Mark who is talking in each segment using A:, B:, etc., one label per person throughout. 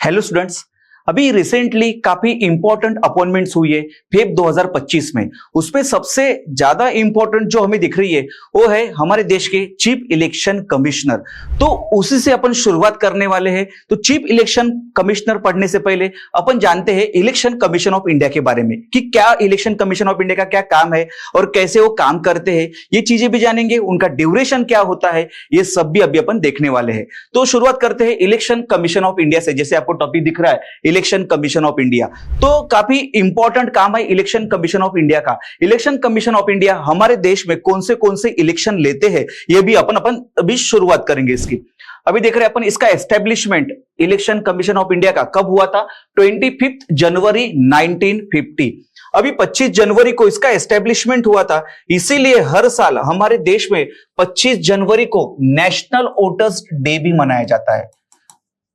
A: Hello students, अभी recently काफी important appointments हुई है फेब 2025 में। उसमें सबसे ज्यादा इंपॉर्टेंट जो हमें दिख रही है वो है हमारे देश के चीफ इलेक्शन कमिश्नर। तो उसी से अपन शुरुआत करने वाले हैं। तो चीफ इलेक्शन कमिश्नर पढ़ने से पहले अपन जानते हैं इलेक्शन कमीशन ऑफ इंडिया के बारे में कि क्या इलेक्शन कमीशन ऑफ इंडिया का क्या काम है और कैसे वो काम करते हैं। ये चीजें भी जानेंगे, उनका ड्यूरेशन क्या होता है, ये सब भी अभी अपन देखने वाले हैं। तो शुरुआत करते हैं इलेक्शन कमीशन ऑफ इंडिया से। जैसे आपको टॉपिक दिख रहा है इलेक्शन कमीशन ऑफ इंडिया, तो काफी इंपॉर्टेंट काम है इलेक्शन कमीशन ऑफ इंडिया का। इलेक्शन कमीशन ऑफ इंडिया हमारे देश में कौन से इलेक्शन लेते हैं ये भी अपन अभी शुरुआत करेंगे इसकी। अभी देख रहे हैं अपन इसका establishment election commission of India का कब हुआ था? 25 जनवरी 1950। अभी 25 जनवरी को इसका एस्टेब्लिशमेंट हुआ था। इसीलिए हर साल हमारे देश में 25 जनवरी को नेशनल वोटर्स डे भी मनाया जाता है।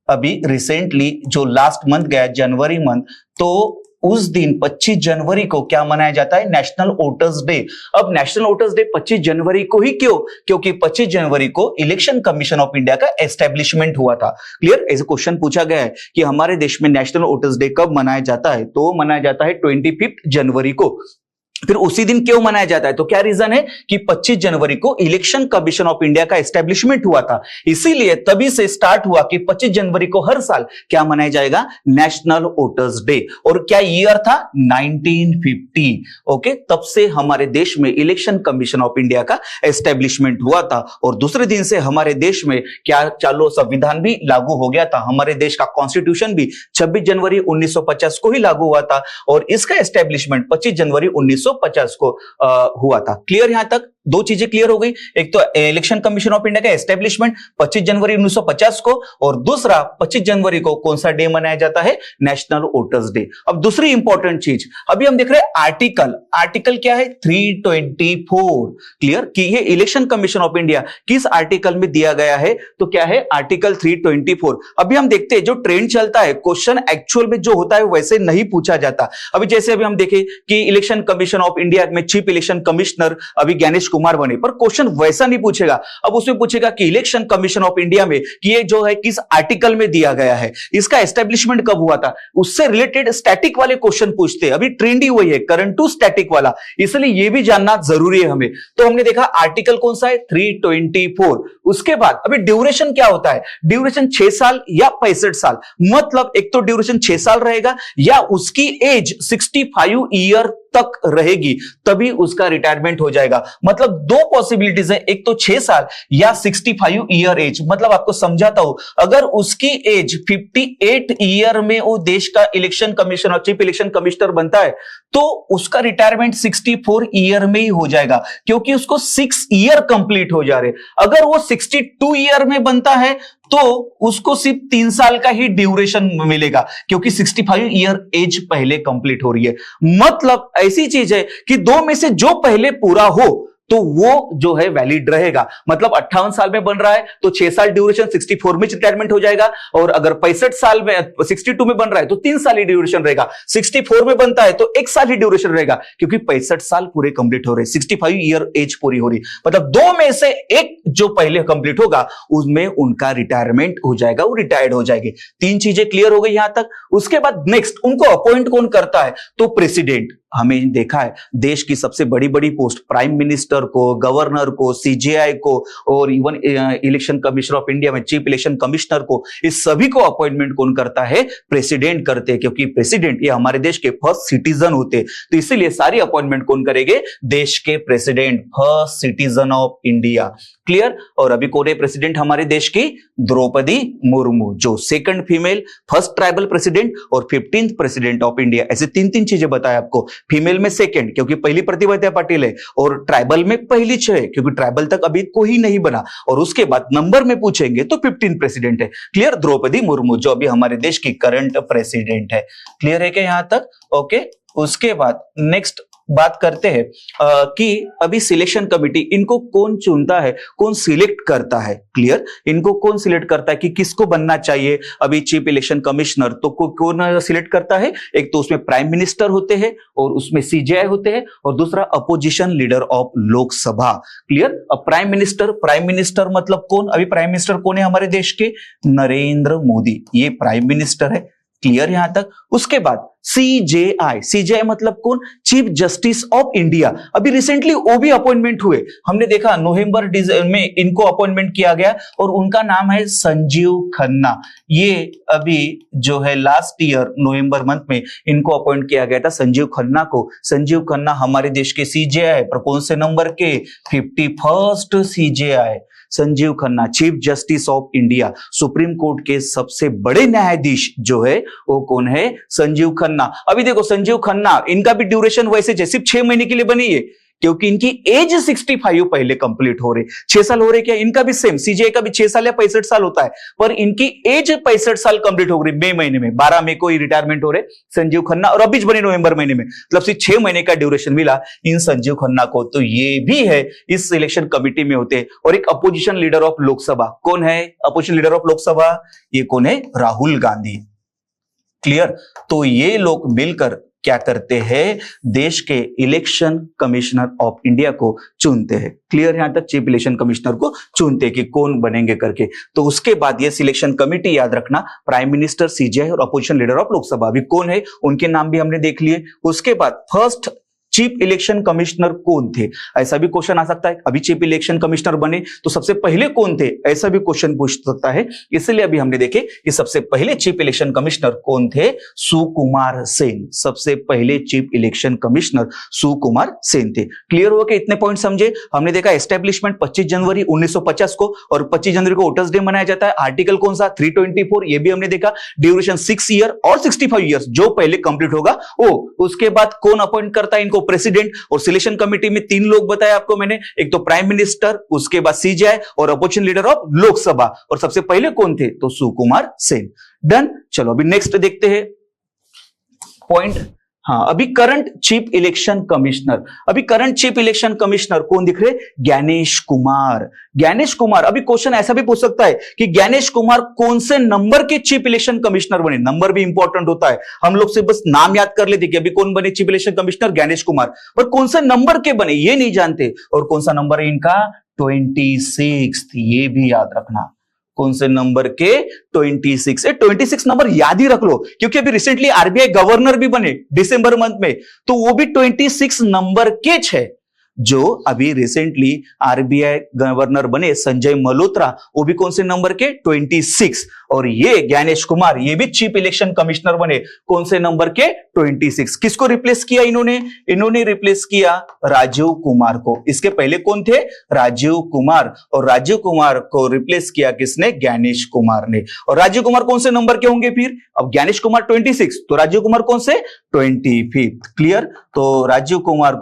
A: अभी रिसेंटली जो लास्ट मंथ गया जनवरी मंथ, तो उस दिन 25 जनवरी को क्या मनाया जाता है? National voters day. अब नेशनल वोटर्स डे 25 जनवरी को ही क्यों? क्योंकि 25 जनवरी को इलेक्शन कमीशन ऑफ इंडिया का एस्टेब्लिशमेंट हुआ था। क्लियर? ऐसे क्वेश्चन पूछा गया है कि हमारे देश में नेशनल वोटर्स डे कब मनाया जाता है, तो मनाया जाता है 25 जनवरी को। फिर उसी दिन क्यों मनाया जाता है? तो क्या रीजन है कि 25 जनवरी को इलेक्शन कमीशन ऑफ इंडिया का एस्टेब्लिशमेंट हुआ था, इसीलिए तभी से स्टार्ट हुआ कि 25 जनवरी को हर साल क्या मनाया जाएगा? National voters day. और क्या ईयर था? 1950। ओके, तब से हमारे देश में इलेक्शन कमीशन ऑफ इंडिया का एस्टेब्लिशमेंट हुआ था। और दूसरे दिन से हमारे देश में क्या चालू संविधान भी लागू हो गया था। हमारे देश का कॉन्स्टिट्यूशन भी 26 जनवरी 1950 को ही लागू हुआ था और इसका एस्टेब्लिशमेंट 25 जनवरी 1950 को हुआ था। क्लियर? यहां तक दो चीजें क्लियर हो गई। एक तो इलेक्शन कमीशन ऑफ इंडिया का एस्टेब्लिशमेंट 25 जनवरी 1950 को, और दूसरा 25 जनवरी को कौन सा डे मनाया जाता है? National voters day. अब दूसरी इंपॉर्टेंट चीज अभी हम देख रहे हैं आर्टिकल क्या है? 324। क्लियर कि ये इलेक्शन कमीशन ऑफ इंडिया किस आर्टिकल में दिया गया है? तो क्या है? आर्टिकल 324। अभी हम देखते हैं जो ट्रेंड चलता है, क्वेश्चन एक्चुअल में जो होता है वैसे नहीं पूछा जाता। अभी जैसे अभी हम देखें कि इलेक्शन कमीशन ऑफ इंडिया में चीफ इलेक्शन कमिश्नर अभी ज्ञानेश कुमार बने, पर क्वेश्चन वैसा नहीं पूछेगा। अब उसमें पूछेगा कि इलेक्शन कमीशन ऑफ इंडिया में कि ये जो है किस आर्टिकल में दिया गया है, इसका एस्टेब्लिशमेंट कब हुआ था, उससे रिलेटेड स्टैटिक वाले क्वेश्चन पूछते हैं। अभी ट्रेंड ही वही है, करंट टू स्टैटिक वाला, इसलिए ये भी जानना जरूरी है हमें। तो हमने देखा आर्टिकल कौन सा है? 324। उसके बाद अभी ड्यूरेशन क्या होता है? ड्यूरेशन 6 साल या 65 साल। मतलब एक तो ड्यूरेशन 6 साल रहेगा या उसकी एज 65 ईयर तक रहेगी, तभी उसका रिटायरमेंट हो जाएगा। मतलब दो पॉसिबिलिटीज है, एक तो 6 साल या 65 ईयर एज। मतलब आपको समझाता हूं, अगर उसकी एज 58 ईयर में वो देश का election commissioner chief election commissioner बनता है, तो उसका रिटायरमेंट 64 ईयर में ही हो जाएगा, क्योंकि उसको 6 ईयर कंप्लीट हो जा रहे। अगर वो 62 ईयर में बनता है तो उसको सिर्फ 3 साल का ही ड्यूरेशन मिलेगा, क्योंकि 65 ईयर एज पहले कंप्लीट हो रही है। मतलब ऐसी चीज है कि दो में से जो पहले पूरा हो तो वो जो है वैलिड रहेगा। मतलब 58 साल में बन रहा है तो 6 साल ड्यूरेशन, 64 में रिटायरमेंट हो जाएगा। और अगर 65 साल में 62 में बन रहा है तो 3 साल ही ड्यूरेशन रहेगा। 64 में बनता है तो 1 साल ही ड्यूरेशन रहेगा, क्योंकि 65 साल पूरे कंप्लीट हो रहे, 65 ईयर एज पूरी हो रही। मतलब दो में से एक जो पहले कंप्लीट होगा उसमें उनका रिटायरमेंट हो जाएगा, वो रिटायर्ड हो जाएंगे। 3 चीजें क्लियर हो गई यहां तक। उसके बाद नेक्स्ट, उनको अपॉइंट कौन करता है? तो प्रेसिडेंट। हमें देखा है देश की सबसे बड़ी बड़ी पोस्ट, प्राइम मिनिस्टर को, गवर्नर को, सीजेआई को, और even election commission of India में चीफ इलेक्शन कमिश्नर को, इस सभी को अपॉइंटमेंट कौन करता है? प्रेसिडेंट करते हैं, क्योंकि प्रेसिडेंट ये हमारे देश के फर्स्ट सिटीजन होते हैं। तो इसीलिए सारी अपॉइंटमेंट कौन करेंगे? देश के president, first citizen of India. Clear? और अभी कौन है प्रेसिडेंट हमारे देश की? द्रौपदी मुर्मू, जो second female, first tribal president और 15th प्रेसिडेंट ऑफ इंडिया। ऐसे 3 चीजें बताया आपको। फीमेल में सेकंड, क्योंकि पहली प्रतिभा पाटिल है, और ट्राइबल में पहली 6 है, क्योंकि ट्राइबल तक अभी कोई नहीं बना। और उसके बाद नंबर में पूछेंगे तो 15 प्रेसिडेंट है। क्लियर? द्रौपदी मुर्मू, जो अभी हमारे देश की करंट प्रेसिडेंट है। क्लियर है क्या यहां तक? ओके। उसके बाद नेक्स्ट बात करते हैं कि अभी सिलेक्शन कमिटी इनको कौन चुनता है, कौन सिलेक्ट करता है। क्लियर, इनको कौन सिलेक्ट करता है कि किसको बनना चाहिए अभी चीफ इलेक्शन कमिश्नर, तो कौन सिलेक्ट करता है? एक तो उसमें प्राइम मिनिस्टर होते हैं और उसमें सीजेआई होते हैं और दूसरा opposition leader of Lok Sabha. Clear, अब प्राइम मिनिस्टर मतलब कौन? अभी प्राइम मिनिस्टर कौन है हमारे देश के? नरेंद्र मोदी, ये प्राइम मिनिस्टर है। क्लियर यहां तक। उसके बाद सीजेआई मतलब कौन? Chief justice of India. अभी रिसेंटली वो भी अपॉइंटमेंट हुए, हमने देखा नवंबर में इनको अपॉइंटमेंट किया गया और उनका नाम है संजीव खन्ना। ये अभी जो है लास्ट ईयर नवंबर मंथ में इनको अपॉइंट किया गया था, संजीव खन्ना को। संजीव खन्ना हमारे देश के सीजेआई, पर कौन से नंबर के? 51st CJI Sanjeev Khanna, chief justice of India. Supreme court के सबसे बड़े न्यायाधीश जो है वो कौन है? संजीव खन्ना। अभी देखो संजीव खन्ना, इनका भी ड्यूरेशन वैसे सिर्फ 6 महीने के लिए बनी है क्योंकि इनकी एज 65 पहले कंप्लीट हो रही, 6 साल हो रहे। क्या इनका भी सेम, सीजेआई का भी 6 साल या 65 साल होता है, पर इनकी एज 65 साल कंप्लीट हो गई मई महीने में, 12 मई को रिटायरमेंट हो रहे संजीव खन्ना, और अभी बने नवंबर महीने में, मतलब सिर्फ 6 महीने का ड्यूरेशन मिला इन संजीव खन्ना को। तो ये भी है इस सिलेक्शन कमिटी में होते। और एक अपोजिशन लीडर ऑफ लोकसभा, कौन है अपोजिशन लीडर ऑफ लोकसभा? ये कौन है? राहुल गांधी। क्लियर, तो ये लोग मिलकर क्या करते हैं? देश के इलेक्शन कमिश्नर ऑफ इंडिया को चुनते हैं। क्लियर, यहां तक चीफ इलेक्शन कमिश्नर को चुनते हैं कि कौन बनेंगे करके। तो उसके बाद ये सिलेक्शन कमिटी याद रखना, प्राइम मिनिस्टर, सीजेआई और अपोजिशन लीडर ऑफ लोकसभा अभी कौन है उनके नाम भी हमने देख लिए। उसके बाद फर्स्ट चीफ इलेक्शन कमिश्नर कौन थे, ऐसा भी क्वेश्चन आ सकता है। अभी चीफ इलेक्शन कमिश्नर बने तो सबसे पहले कौन थे, ऐसा भी क्वेश्चन पूछ सकता है। इसलिए अभी हमने देखे कि सबसे पहले चीफ इलेक्शन कमिश्नर कौन थे? सुकुमार सेन। सबसे पहले chief election commissioner Sukumar Sen थे। क्लियर हो गया? इतने पॉइंट समझे। हमने देखा एस्टेब्लिशमेंट 25 जनवरी 1950 को, और 25 जनवरी को वोटर्स डे मनाया जाता है। आर्टिकल कौन सा? 324, ये भी हमने देखा। ड्यूरेशन 6 ईयर और 65 ईयर्स, जो पहले कंप्लीट होगा वो। उसके बाद कौन अपॉइंट करता है इनको? प्रेसिडेंट। और सिलेक्शन कमिटी में 3 लोग बताए आपको मैंने, एक तो प्राइम मिनिस्टर, उसके बाद सीजेआई और अपोजिशन लीडर ऑफ लोकसभा। और सबसे पहले कौन थे? तो सुकुमार सेन। डन। चलो अभी नेक्स्ट देखते हैं पॉइंट। हाँ, अभी करंट चीफ इलेक्शन कमिश्नर, अभी करंट चीफ इलेक्शन कमिश्नर कौन दिख रहे? ज्ञानेश कुमार। ज्ञानेश कुमार, अभी क्वेश्चन ऐसा भी पूछ सकता है कि ज्ञानेश कुमार कौन से नंबर के चीफ इलेक्शन कमिश्नर बने। नंबर भी इंपॉर्टेंट होता है, हम लोग से बस नाम याद कर लेते कि अभी कौन बने chief election commissioner? Gyanesh Kumar. पर कौन से नंबर के बने ये नहीं जानते। और कौन सा नंबर है इनका? 26। ये भी याद रखना, कौन से नंबर के? 26। 26 नंबर याद ही रख लो, क्योंकि अभी रिसेंटली आरबीआई गवर्नर भी बने दिसंबर मंथ में, तो वो भी 26 नंबर के थे। जो अभी रिसेंटली आरबीआई गवर्नर बने संजय मल्होत्रा, वो भी कौन से नंबर के? 26। और ये ज्ञानेश कुमार, ये भी चीफ इलेक्शन कमिश्नर बने, कौन से नंबर के? 26। किसको रिप्लेस किया इन्होंने? इन्होंने रिप्लेस किया राजीव कुमार को। इसके पहले कौन थे? राजीव कुमार। और राजीव कुमार को रिप्लेस किया किसने? ज्ञानेश कुमार ने। और राजीव कुमार कौन से नंबर के होंगे फिर? अब ज्ञानेश कुमार 26, तो राजीव कुमार कौन से? 25। क्लियर। तो राजीव कुमार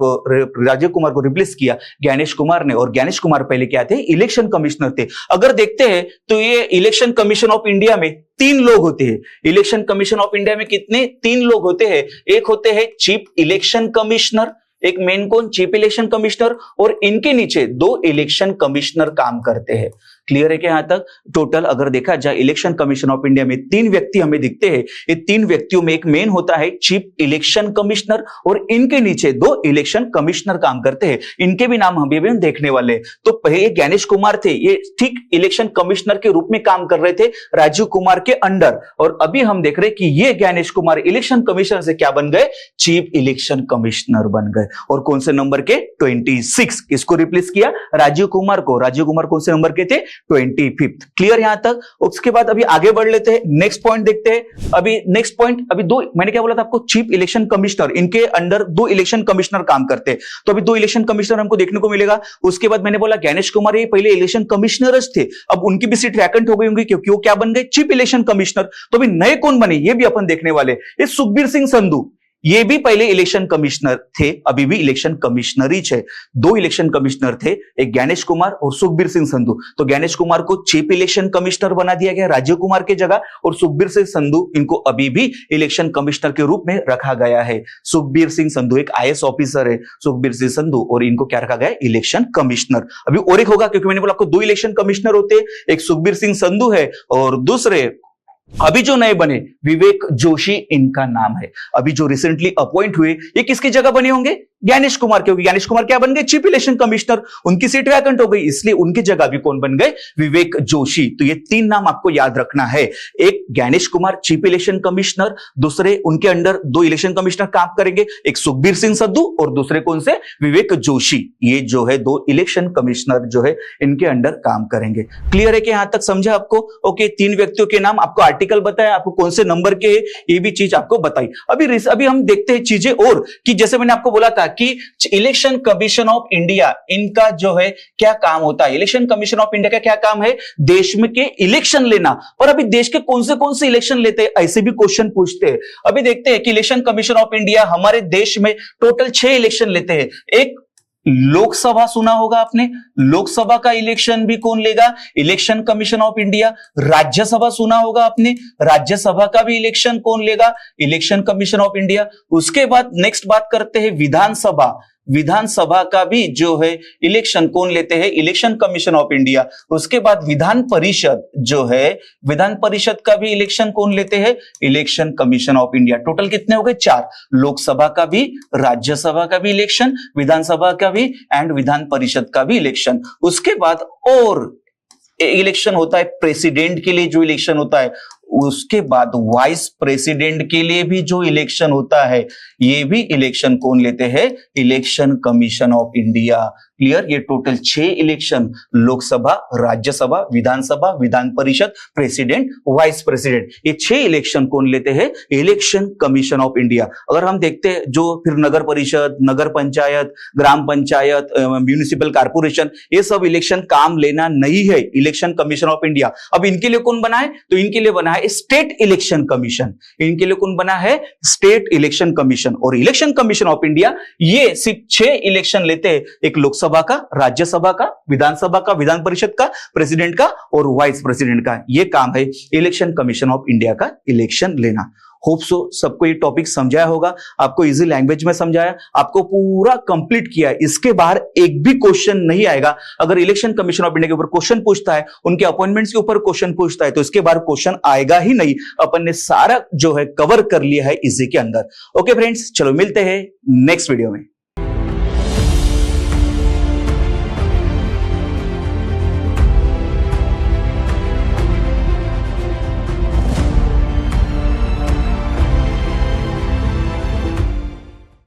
A: को रिप्लेस किया ज्ञानेश कुमार ने। और ज्ञानेश कुमार पहले क्या थे? इलेक्शन कमिश्नर थे। अगर देखते हैं तो ये इलेक्शन कमीशन ऑफ इंडिया में 3 लोग होते हैं। इलेक्शन कमीशन ऑफ इंडिया में कितने? 3 लोग होते हैं। एक होते हैं चीफ इलेक्शन कमिश्नर, एक मेन कौन? चीफ इलेक्शन कमिश्नर, और इनके नीचे 2 इलेक्शन कमिश्नर काम करते हैं। क्लियर है क्या यहां तक? टोटल अगर देखा जाए इलेक्शन कमीशन ऑफ इंडिया में 3 व्यक्ति हमें दिखते हैं। ये 3 व्यक्तियों में एक मेन होता है चीफ इलेक्शन कमिश्नर, और इनके नीचे 2 इलेक्शन कमिश्नर काम करते हैं। इनके भी नाम हम भी देखने वाले हैं। तो पहले ज्ञानेश कुमार थे, ये ठीक इलेक्शन कमिश्नर के रूप में काम कर रहे थे राजीव कुमार के अंडर। और अभी हम देख रहे हैं कि ये ज्ञानेश कुमार इलेक्शन कमिश्नर से क्या बन गए? चीफ इलेक्शन कमिश्नर बन गए। और कौन से नंबर के? 26। किसको रिप्लेस किया? राजीव कुमार को। राजीव कुमार कौन से नंबर के थे? 25। क्लियर यहां तक? उसके बाद अभी आगे बढ़ लेते हैं, नेक्स्ट पॉइंट देखते हैं। अभी नेक्स्ट पॉइंट, अभी 2, मैंने क्या बोला था आपको? चीफ इलेक्शन कमिश्नर, इनके अंडर 2 इलेक्शन कमिश्नर काम करते हैं। तो अभी 2 इलेक्शन कमिश्नर हमको देखने को मिलेगा। उसके बाद मैंने बोला ज्ञानेश कुमार ये पहले इलेक्शन कमिश्नर थे, अब उनकी भी सीट वैकेंट हो गई होंगी क्योंकि वो क्या बन गए? Chief election commissioner. तो अभी नए कौन बने ये भी अपन देखने वाले। ये सुखबीर सिंह संधू, ये भी पहले इलेक्शन कमिश्नर थे, अभी भी इलेक्शन कमिश्नर ही है। दो इलेक्शन कमिश्नर थे, एक ज्ञानेश कुमार और सुखबीर सिंह संधू। तो ज्ञानेश कुमार को चीफ इलेक्शन कमिश्नर बना दिया गया राजीव कुमार के जगह, और सुखबीर सिंह संधू इनको अभी भी इलेक्शन कमिश्नर के रूप में रखा गया है। सुखबीर सिंह संधू एक IAS ऑफिसर है, सुखबीर सिंह संधू, और इनको क्या रखा गया, इलेक्शन कमिश्नर। अभी और एक होगा, क्योंकि मैंने बोला आपको दो इलेक्शन कमिश्नर होते हैं, एक सुखबीर सिंह संधू है और दूसरे अभी जो नए बने विवेक जोशी इनका नाम है। अभी जो रिसेंटली अपॉइंट हुए ये किसकी जगह बने होंगे, ज्ञानेश कुमार के, ज्ञानेश कुमार क्या बन गए, चीफ इलेक्शन कमिश्नर, उनकी सीट वैकेंट हो गई, इसलिए उनकी जगह भी कौन बन गए, विवेक जोशी। तो ये तीन नाम आपको याद रखना है, एक Gyanesh Kumar chief election commissioner, दूसरे उनके अंडर दो इलेक्शन कमिश्नर काम करेंगे, एक सुखबीर सिंह संधू और दूसरे कौन से, विवेक जोशी। ये जो है दो इलेक्शन कमिश्नर जो है इनके अंडर काम करेंगे। क्लियर है कि यहां तक समझा आपको? ओके, तीन व्यक्तियों के नाम आपको आर्टिकल बताया, आपको कौन से नंबर के ये भी चीज आपको बताई। अभी हम देखते हैं चीजें और, कि जैसे मैंने आपको बोला था कि इलेक्शन कमीशन ऑफ इंडिया इनका जो है क्या काम होता है। इलेक्शन कमीशन ऑफ इंडिया का क्या काम है, देश में के इलेक्शन लेना। पर अभी देश के कौन से इलेक्शन लेते हैं, ऐसे भी क्वेश्चन पूछते हैं। अभी देखते हैं कि इलेक्शन कमीशन ऑफ इंडिया हमारे देश में टोटल 6 इलेक्शन लेते हैं। एक लोकसभा सुना होगा आपने, लोकसभा का इलेक्शन भी कौन लेगा, election commission of India. Rajya Sabha सुना होगा आपने, राज्यसभा का भी इलेक्शन कौन लेगा, इलेक्शन कमीशन ऑफ इंडिया। उसके बाद नेक्स्ट बात करते हैं विधानसभा, विधानसभा का भी जो है इलेक्शन कौन लेते हैं, इलेक्शन कमीशन ऑफ इंडिया। उसके बाद विधान परिषद जो है, विधान परिषद का भी इलेक्शन कौन लेते हैं, election commission of India. Total कितने हो गए, 4, लोकसभा का भी, राज्यसभा का भी इलेक्शन, विधानसभा का भी एंड विधान परिषद का भी इलेक्शन। उसके बाद और इलेक्शन होता है प्रेसिडेंट के लिए जो इलेक्शन होता है, उसके बाद वाइस प्रेसिडेंट के लिए भी जो इलेक्शन होता है, ये भी इलेक्शन कौन लेते हैं, election commission of India. Clear, ये टोटल 6 इलेक्शन, लोकसभा, राज्यसभा, विधानसभा, Vidhan Parishad, president, vice president, ये 6 इलेक्शन कौन लेते हैं, इलेक्शन कमीशन ऑफ इंडिया। अगर हम देखते हैं जो फिर नगर परिषद, नगर पंचायत, ग्राम पंचायत, म्यूनिसिपल कारपोरेशन, ये सब इलेक्शन काम लेना नहीं है इलेक्शन कमीशन ऑफ इंडिया। अब इनके लिए कौन बना है, तो इनके लिए बना है स्टेट इलेक्शन कमीशन। इनके लिए कौन बना है, स्टेट इलेक्शन कमीशन। और इलेक्शन कमीशन ऑफ इंडिया ये सिर्फ 6 इलेक्शन लेते हैं, एक लोकसभा का, राज्यसभा का, विधानसभा का, विधान परिषद का, प्रेसिडेंट का और वाइस प्रेसिडेंट का। ये काम है इलेक्शन कमीशन ऑफ इंडिया का, इलेक्शन लेना। होप सो सबको ये टॉपिक समझाया होगा, आपको इजी लैंग्वेज में समझाया, आपको पूरा कंप्लीट किया। इसके बाहर एक भी क्वेश्चन नहीं आएगा। अगर इलेक्शन कमीशन ऑफ इंडिया के ऊपर क्वेश्चन पूछता है, उनके अपॉइंटमेंट्स के ऊपर क्वेश्चन पूछता है, तो इसके बाहर क्वेश्चन आएगा ही नहीं। अपन ने सारा जो है कवर कर लिया है इसी के अंदर। ओके फ्रेंड्स, चलो मिलते हैं नेक्स्ट वीडियो में।